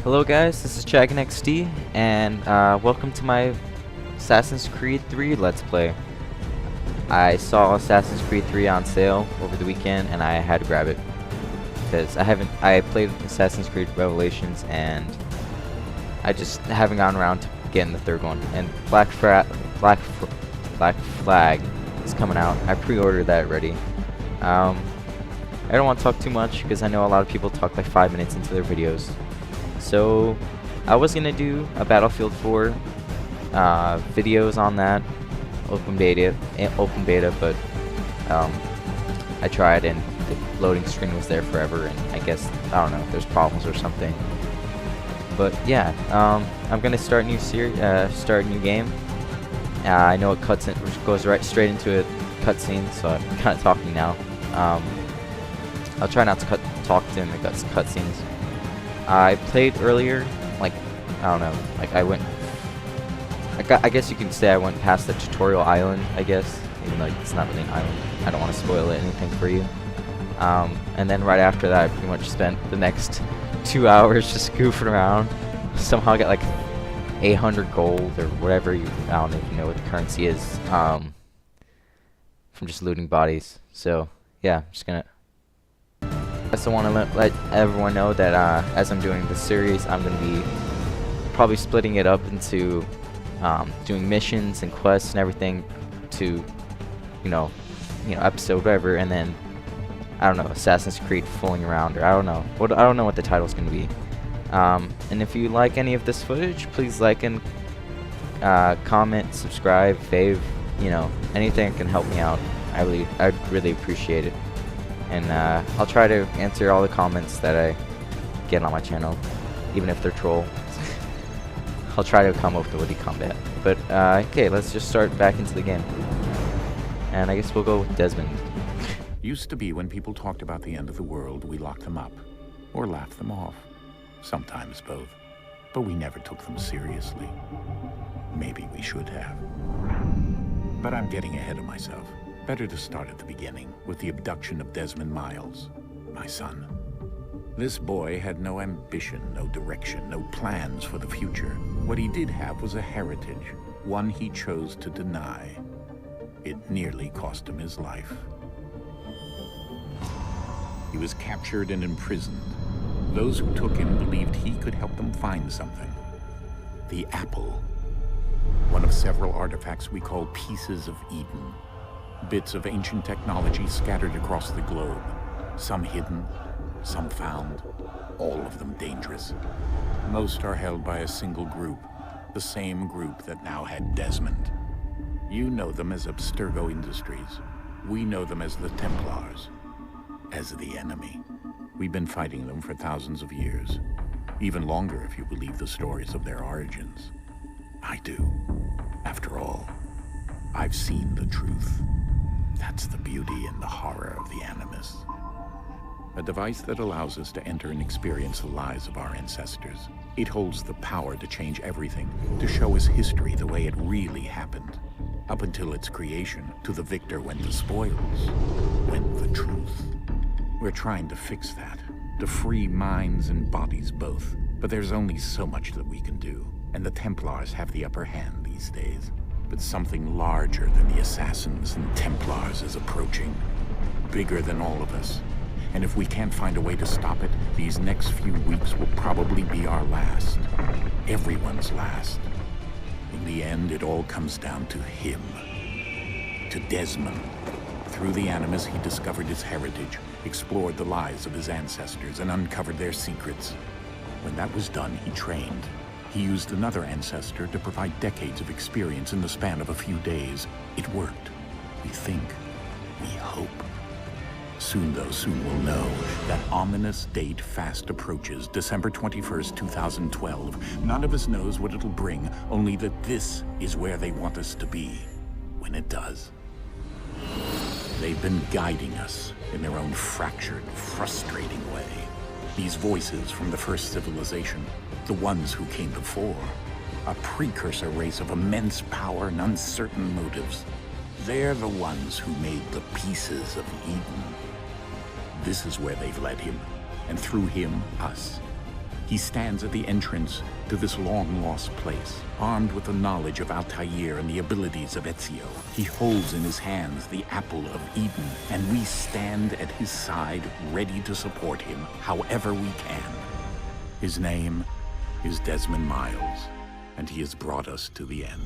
Hello guys, this is ChagNXT, and welcome to my Assassin's Creed 3 Let's Play. I saw Assassin's Creed 3 on sale over the weekend, and I had to grab it. Because I played Assassin's Creed Revelations, and I just haven't gotten around to getting the third one. And Black Flag is coming out. I pre-ordered that already. I don't want to talk too much, because I know a lot of people talk like 5 minutes into their videos. So I was gonna do a Battlefield 4 videos on that open beta, but I tried and the loading screen was there forever, and I guess I don't know if there's problems or something. But yeah, I'm gonna start a new game. I know it goes straight into a cutscene, so I'm kind of talking now. I'll try not to talk in the cutscenes. I played earlier, like, I don't know, like I guess you can say I went past the tutorial island, I guess, even though it's not really an island. I don't want to spoil anything for you. And then right after that, I pretty much spent the next 2 hours just goofing around. Somehow got like 800 gold or whatever, I don't even know what the currency is, from just looting bodies. So, yeah, I'm just gonna... I also want to let everyone know that as I'm doing this series, I'm going to be probably splitting it up into doing missions and quests and everything to, you know, episode whatever, and then I don't know, Assassin's Creed fooling around, or I don't know what the title's going to be. And if you like any of this footage, please like and comment, subscribe, fave, anything that can help me out. I'd really appreciate it. And I'll try to answer all the comments that I get on my channel, even if they're troll. I'll try to come up with a witty combat. But okay, let's just start back into the game. And I guess we'll go with Desmond. Used to be when people talked about the end of the world, we locked them up, or laughed them off. Sometimes both. But we never took them seriously. Maybe we should have. But I'm getting ahead of myself. Better to start at the beginning, with the abduction of Desmond Miles, my son. This boy had no ambition, no direction, no plans for the future. What he did have was a heritage, one he chose to deny. It nearly cost him his life. He was captured and imprisoned. Those who took him believed he could help them find something. The apple. One of several artifacts we call pieces of Eden. Bits of ancient technology scattered across the globe. Some hidden, some found, all of them dangerous. Most are held by a single group, the same group that now had Desmond. You know them as Abstergo Industries. We know them as the Templars, as the enemy. We've been fighting them for thousands of years, even longer if you believe the stories of their origins. I do. After all, I've seen the truth. That's the beauty and the horror of the Animus. A device that allows us to enter and experience the lives of our ancestors. It holds the power to change everything, to show us history the way it really happened. Up until its creation, to the victor went the spoils, went the truth. We're trying to fix that, to free minds and bodies both. But there's only so much that we can do, and the Templars have the upper hand these days. But something larger than the Assassins and Templars is approaching. Bigger than all of us. And if we can't find a way to stop it, these next few weeks will probably be our last. Everyone's last. In the end, it all comes down to him. To Desmond. Through the Animus, he discovered his heritage, explored the lives of his ancestors, and uncovered their secrets. When that was done, he trained. He used another ancestor to provide decades of experience in the span of a few days. It worked. We think. We hope. Soon we'll know. That ominous date fast approaches, December 21st, 2012. None of us knows what it'll bring, only that this is where they want us to be, when it does. They've been guiding us in their own fractured, frustrating way. These voices from the first civilization, the ones who came before, a precursor race of immense power and uncertain motives. They're the ones who made the pieces of Eden. This is where they've led him, and through him, us. He stands at the entrance to this long-lost place, armed with the knowledge of Altair and the abilities of Ezio. He holds in his hands the Apple of Eden, and we stand at his side, ready to support him however we can. His name is Desmond Miles, and he has brought us to the end.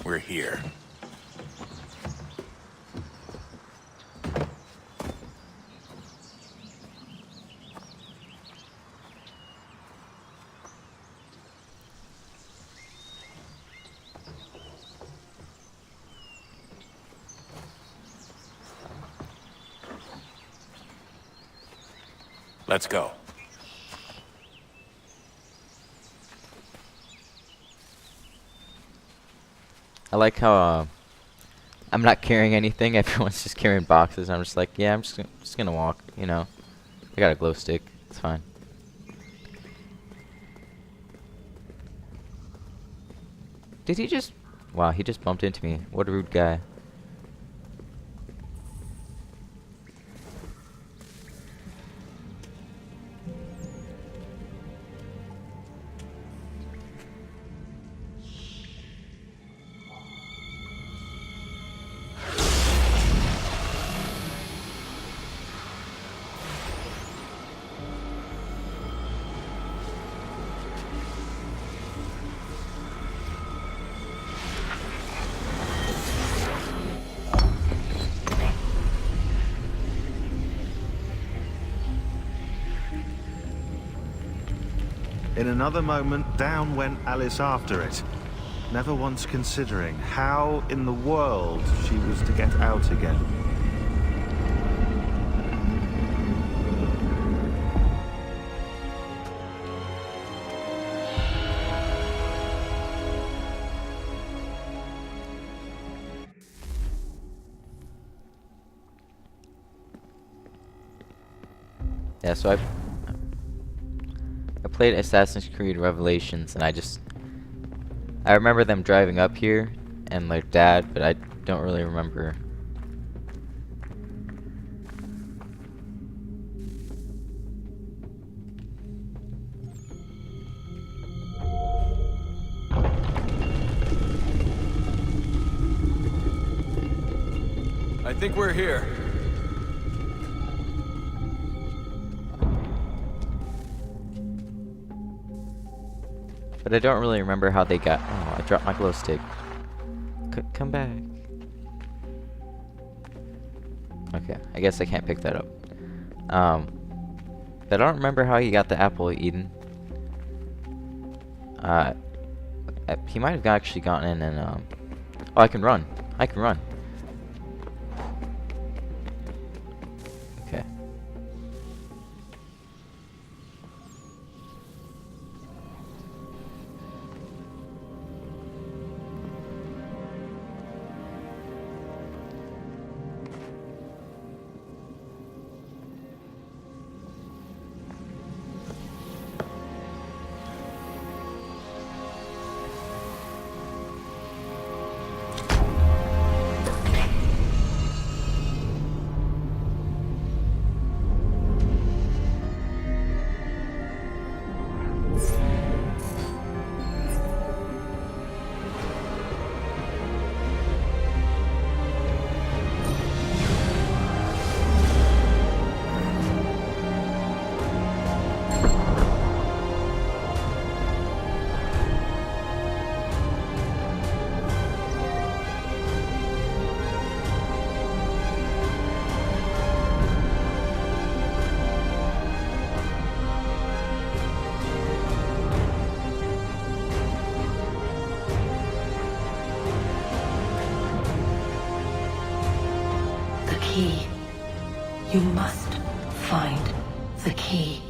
We're here. Let's go. I like how I'm not carrying anything. Everyone's just carrying boxes. I'm just like, yeah, I'm just gonna walk. You know, I got a glow stick. It's fine. Did he just? Wow, he just bumped into me. What a rude guy. In another moment, down went Alice after it, never once considering how in the world she was to get out again. Yeah, so I played Assassin's Creed Revelations, and I remember them driving up here and their dad, but I don't really remember. I think we're here. But I don't really remember how they got. Oh, I dropped my glow stick. Come back. Okay, I guess I can't pick that up. But I don't remember how he got the apple of Eden. He might have actually gotten in and oh, I can run. I can run. Okay. Key. You must find the key.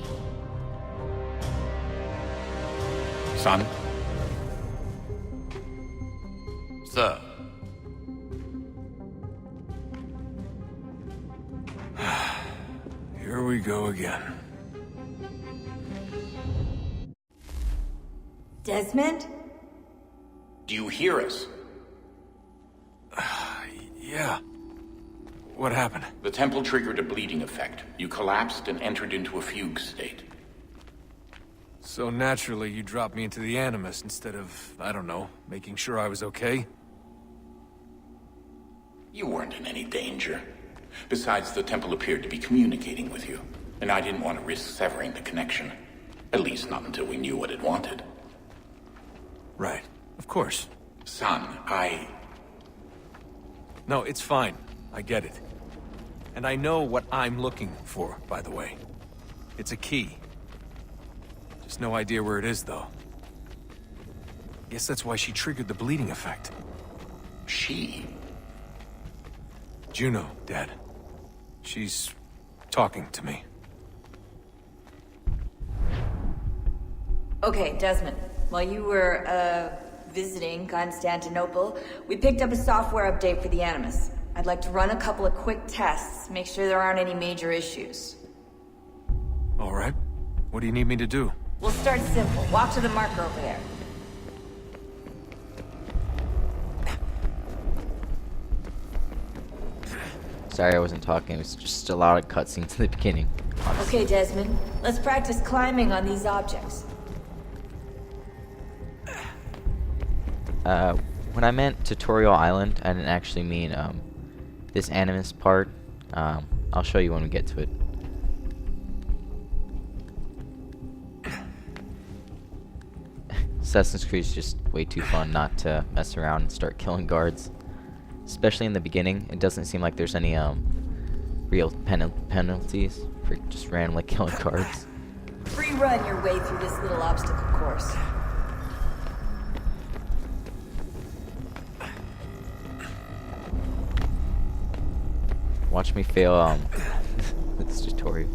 Son? go again. Desmond? Do you hear us? Yeah. What happened? The temple triggered a bleeding effect. You collapsed and entered into a fugue state. So naturally, you dropped me into the Animus instead of, I don't know, making sure I was okay? You weren't in any danger. Besides, the temple appeared to be communicating with you, and I didn't want to risk severing the connection. At least not until we knew what it wanted. Right. Of course. Son, No, it's fine. I get it. And I know what I'm looking for, by the way. It's a key. Just no idea where it is, though. Guess that's why she triggered the bleeding effect. She? Juno, Dad. She's talking to me. Okay, Desmond. While you were, visiting Constantinople, we picked up a software update for the Animus. I'd like to run a couple of quick tests, make sure there aren't any major issues. All right. What do you need me to do? We'll start simple. Walk to the marker over there. Sorry I wasn't talking, it was just a lot of cutscenes in the beginning. Honestly. Okay, Desmond. Let's practice climbing on these objects. When I meant Tutorial Island, I didn't actually mean, this Animus part. I'll show you when we get to it. Assassin's Creed is just way too fun not to mess around and start killing guards. Especially in the beginning, it doesn't seem like there's any, real penalties for just randomly killing guards. Free run your way through this little obstacle course. Watch me fail, this tutorial.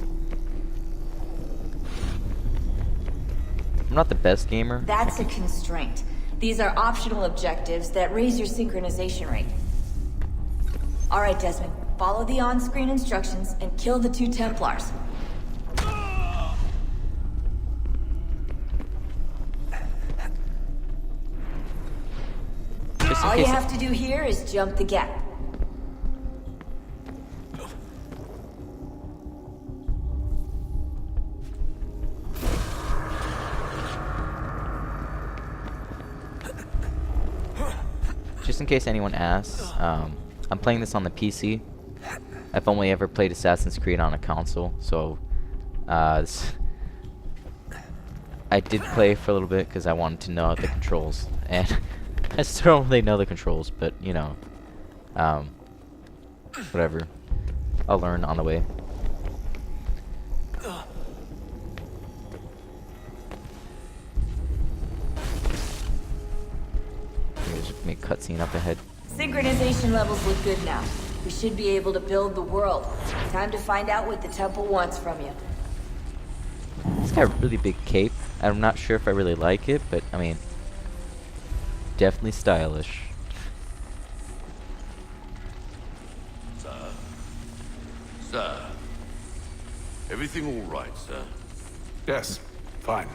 I'm not the best gamer. That's a constraint. These are optional objectives that raise your synchronization rate. Alright, Desmond. Follow the on-screen instructions and kill the 2 Templars. All you have to do here is jump the gap. Just in case anyone asks, I'm playing this on the PC. I've only ever played Assassin's Creed on a console, so I did play for a little bit because I wanted to know the controls, and I still don't really know the controls, but you know, whatever. I'll learn on the way. There's a cutscene up ahead. Synchronization levels look good now. We should be able to build the world. Time to find out what the temple wants from you. It's got a really big cape. I'm not sure if I really like it, but I mean, definitely stylish. Sir. Everything all right, sir? Yes, fine.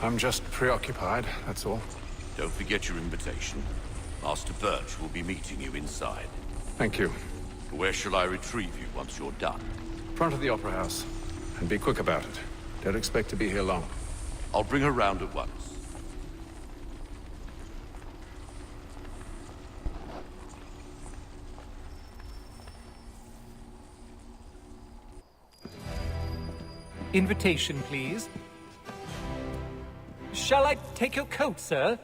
I'm just preoccupied, that's all. Don't forget your invitation. Master Birch will be meeting you inside. Thank you. Where shall I retrieve you once you're done? Front of the Opera House. And be quick about it. Don't expect to be here long. I'll bring her round at once. Invitation, please. Shall I take your coat, sir?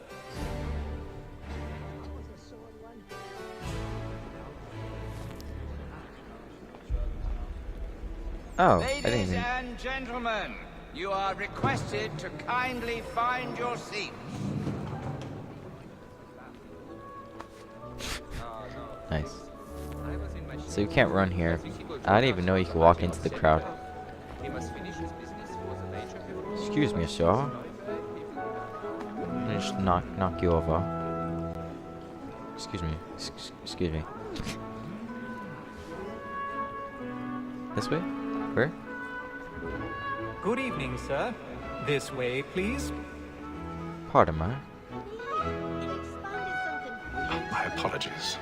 Oh, Ladies and gentlemen, you are requested to kindly find your seats. Nice. So you can't run here. I didn't even know you could walk into the crowd. Excuse me, sir. I'm gonna just knock you over. Excuse me. Excuse me. This way? Where? Good evening, sir. This way, please. Pardon me. My apologies.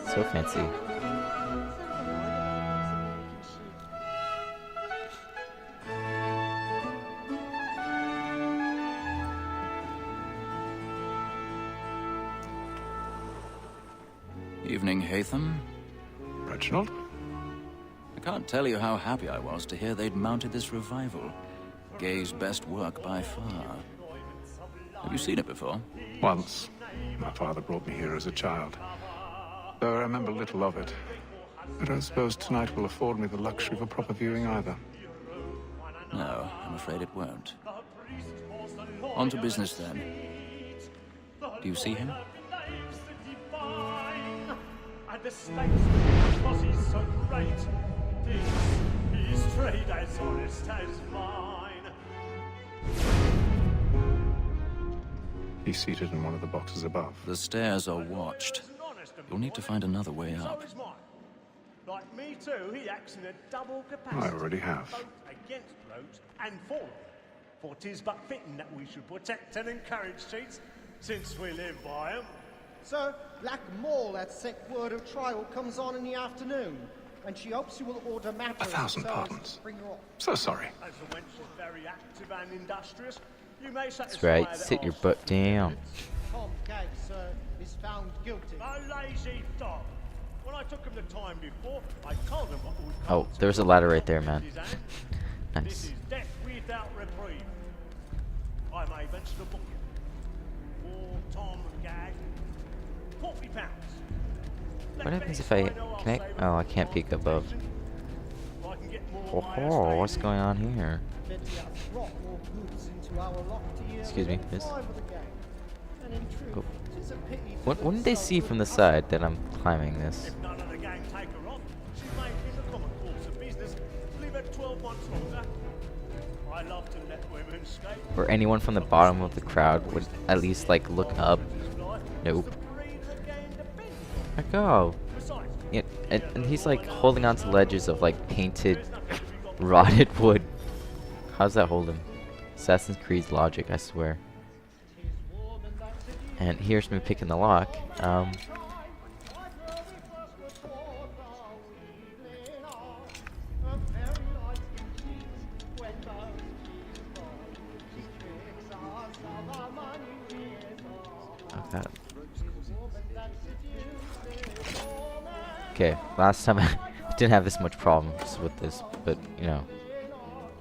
So fancy. Evening, Hatham. Reginald? I can't tell you how happy I was to hear they'd mounted this revival. Gay's best work by far. Have you seen it before? Once. My father brought me here as a child. Though I remember little of it. I don't suppose tonight will afford me the luxury of a proper viewing either. No, I'm afraid it won't. On to business then. Do you see him? The stakes because he's so great. His trade as honest as mine. He's seated in one of the boxes above. The stairs are watched. You'll need to find another way up. Like me too, he acts in a double capacity. I already have. Both against rogues and for them. For 'tis but fitting that we should protect and encourage cheats, since we live by 'em. Sir, Black Mall at set word of trial comes on in the afternoon, and she hopes you will order matters. 1,000 so as pardons. to bring her off. So sorry. As the wench is very active and industrious, you may satisfy That's right. that Sit your arse. butt down. Tom Gates, sir, is found guilty. A lazy dog. When I took him the time before, I told him what would Oh, there's a ladder right there, man. This Nice. is death without reprieve. I may venture to book it. For Tom Gag, £40. What happens if I... Can I... Oh, I can't peek above. Oh, what's going on here? Excuse me, miss. Oh. Wouldn't they see from the side that I'm climbing this? If none of the gang take her off, she may, in the common course of business, leave her 12 months longer. I love to let women skate. Or anyone from the bottom of the crowd would at least, like, look up. Nope. Like, oh. Yeah, and he's, like, holding onto ledges of, like, painted, rotted wood. How's that hold him? Assassin's Creed's logic, I swear. And here's me picking the lock. Okay, last time I didn't have this much problems with this, but you know,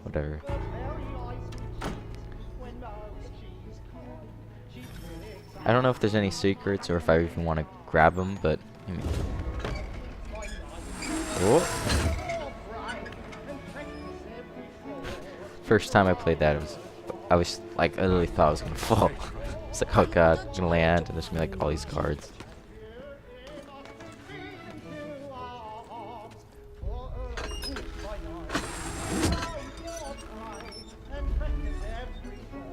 whatever. I don't know if there's any secrets or if I even want to grab them, but I mean. Oh. First time I played that, I was like, I literally thought I was gonna fall. It's like, oh god, I'm gonna land, and there's gonna be like all these cards.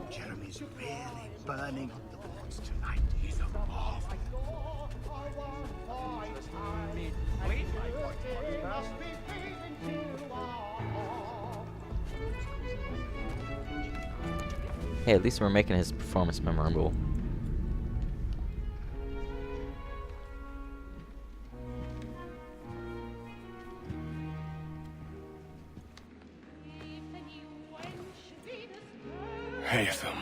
Jeremy's really burning up the boards tonight. He's a moth. Hey, at least we're making his performance memorable. Hatham.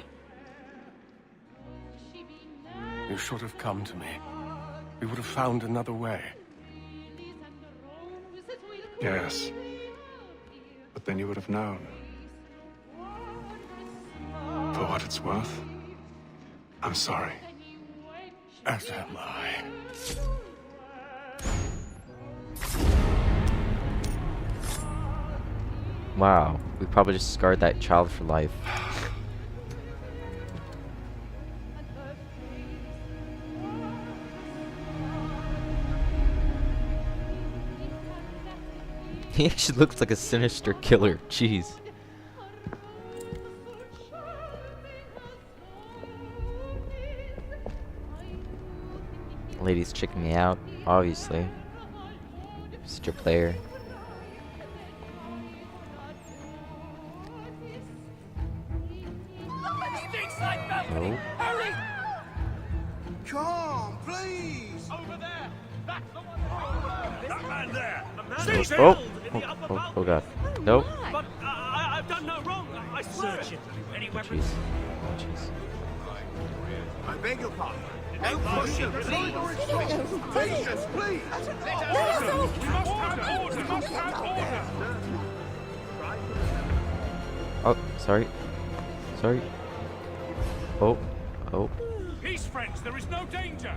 You should have come to me. We would have found another way. Yes. But then you would have known. For what it's worth, I'm sorry. As am I. Wow, we probably just scarred that child for life. He actually looks like a sinister killer. Jeez. Lady's checking me out, obviously. Such a player. stinks like balcony! No. Hurry! Come, please! Over there! That's the one! That man there! Oh, oh god. Nope. But I've done no wrong. I swear it. Any weapons? Jeez. Oh, jeez. I beg your pardon. No pushing, please. Patience, please. We must have order. We must have order. Oh, sorry. Sorry. Oh. Oh. Peace, friends. There is no danger.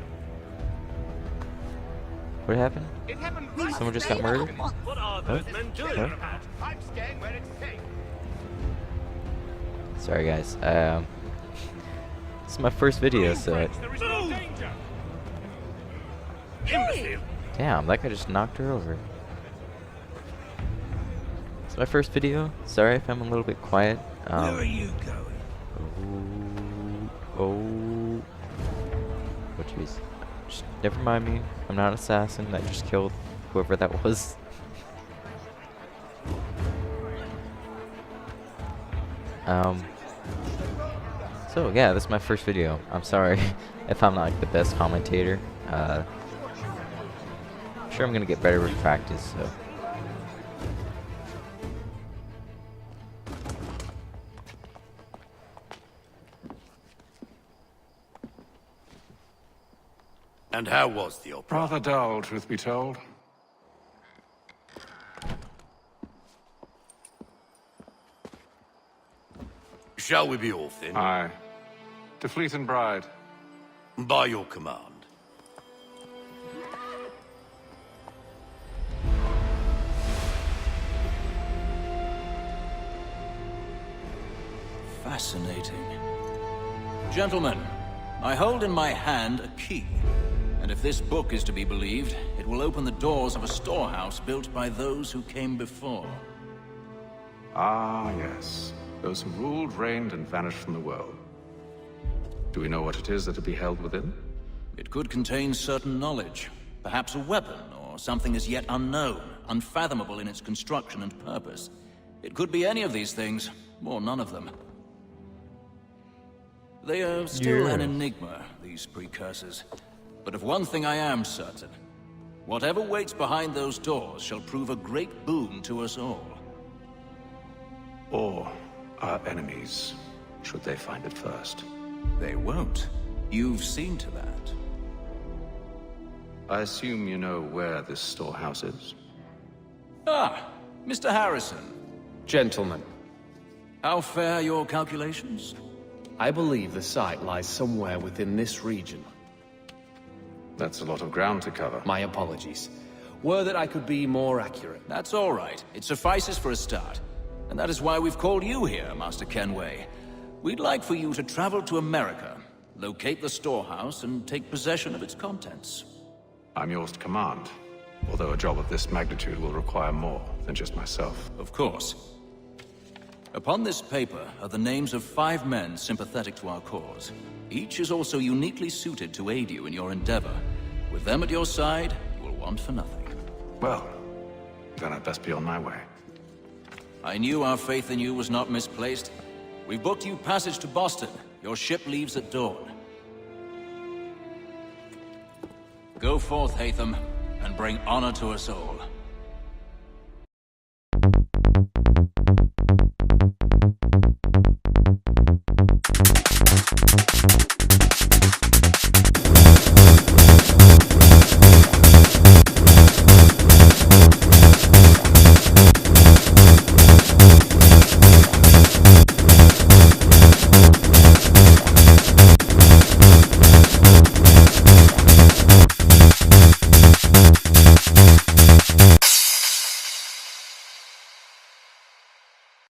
What happened? It happened Someone just got murdered? What are those men doing? Huh? I'm staying where it's safe. Sorry, guys. This is my first video, so There is no danger. Imbecile. damn, that guy just knocked her over. It's my first video. Sorry if I'm a little bit quiet. Where are you going? Oh, jeez. Just never mind me. I'm not an assassin. I just killed whoever that was. So yeah, this is my first video. I'm sorry if I'm not like the best commentator. I'm sure I'm gonna get better with practice. So. And how was the opera? Rather dull, truth be told. Shall we be off then? Aye. To Fleet and Bride. By your command. Fascinating. Gentlemen, I hold in my hand a key. And if this book is to be believed, it will open the doors of a storehouse built by those who came before. Ah, yes. Those who ruled, reigned, and vanished from the world. Do we know what it is that will be held within? It could contain certain knowledge. Perhaps a weapon, or something as yet unknown, unfathomable in its construction and purpose. It could be any of these things, or none of them. They are still an enigma, these precursors. But of one thing I am certain. Whatever waits behind those doors shall prove a great boon to us all. Or our enemies, should they find it first. They won't. You've seen to that. I assume you know where this storehouse is? Ah, Mr. Harrison. Gentlemen, How fare your calculations? I believe the site lies somewhere within this region. That's a lot of ground to cover. My apologies. Were that I could be more accurate. That's all right. It suffices for a start. And that is why we've called you here, Master Kenway. We'd like for you to travel to America, locate the storehouse, and take possession of its contents. I'm yours to command, although a job of this magnitude will require more than just myself. Of course. Upon this paper are the names of 5 men sympathetic to our cause. Each is also uniquely suited to aid you in your endeavor. With them at your side, you will want for nothing. Well, then I'd best be on my way. I knew our faith in you was not misplaced. We've booked you passage to Boston. Your ship leaves at dawn. Go forth, Hatham, and bring honor to us all.